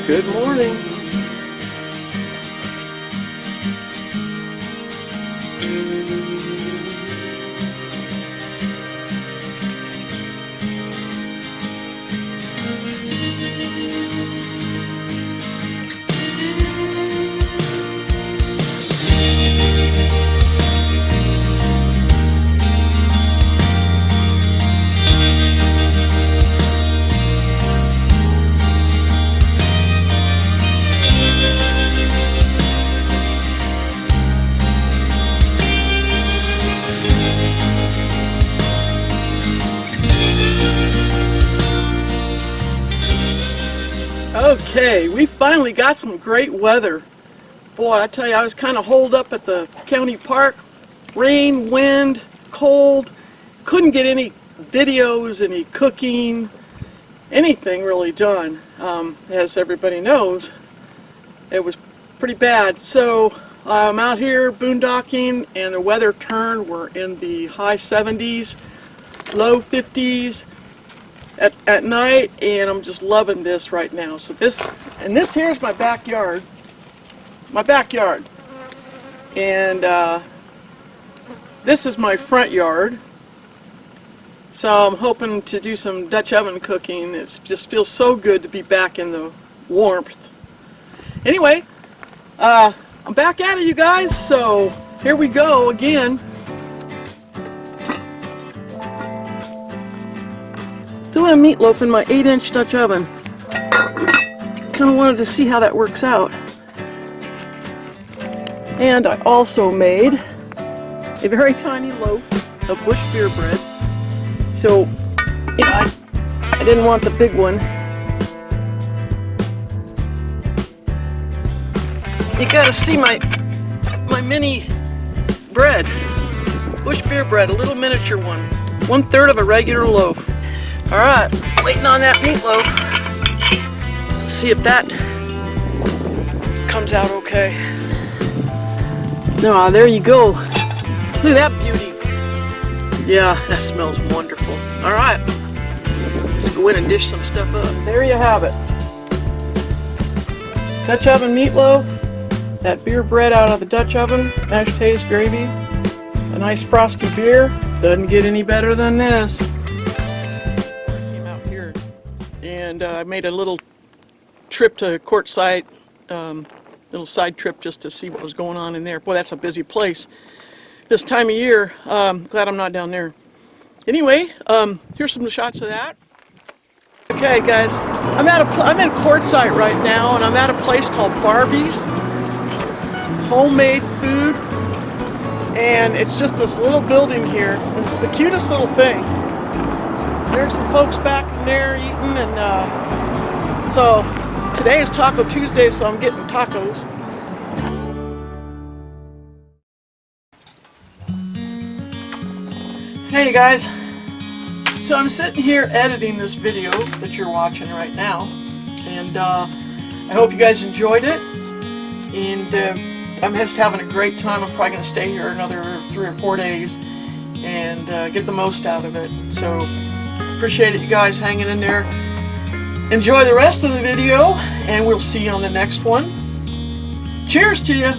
Good morning. Okay, we finally got some great weather. Boy, I tell you, I was kind of holed up at the county park. Rain, wind, cold. Couldn't get any videos, any cooking, anything really done. As everybody knows, it was pretty bad. So I'm out here boondocking and the weather turned. We're in the high 70s, low 50s. At night, and I'm just loving this right now. So this here's my backyard. And this is my front yard. So I'm hoping to do some Dutch oven cooking. It just feels so good to be back in the warmth. Anyway, I'm back at it, you guys. So here we go again. Doing a meatloaf in my 8-inch Dutch oven. Kind of wanted to see how that works out. And I also made a very tiny loaf of bush beer bread. So, you know, I didn't want the big one. You gotta see my mini bread. Bush beer bread, a little miniature one. 1/3 of a regular loaf. Alright, waiting on that meatloaf. See if that comes out okay. Ah, there you go. Look at that beauty. Yeah, that smells wonderful. Alright, let's go in and dish some stuff up. There you have it. Dutch oven meatloaf, that beer bread out of the Dutch oven, mashed potatoes, gravy, a nice frosty beer. Doesn't get any better than this. And I made a little trip to Quartzsite, little side trip just to see what was going on in there. Boy, that's a busy place this time of year. Glad I'm not down there. Anyway, here's some shots of that. Okay, guys, I'm in Quartzsite right now, and I'm at a place called Barbie's. Homemade food, and it's just this little building here. It's the cutest little thing. There's some folks back in there eating, and so today is Taco Tuesday, so I'm getting tacos. Hey guys, so I'm sitting here editing this video that you're watching right now, and I hope you guys enjoyed it, and I'm just having a great time. I'm probably going to stay here another 3 or 4 days and get the most out of it. So appreciate it, you guys, hanging in there. Enjoy the rest of the video, and we'll see you on the next one. Cheers to you!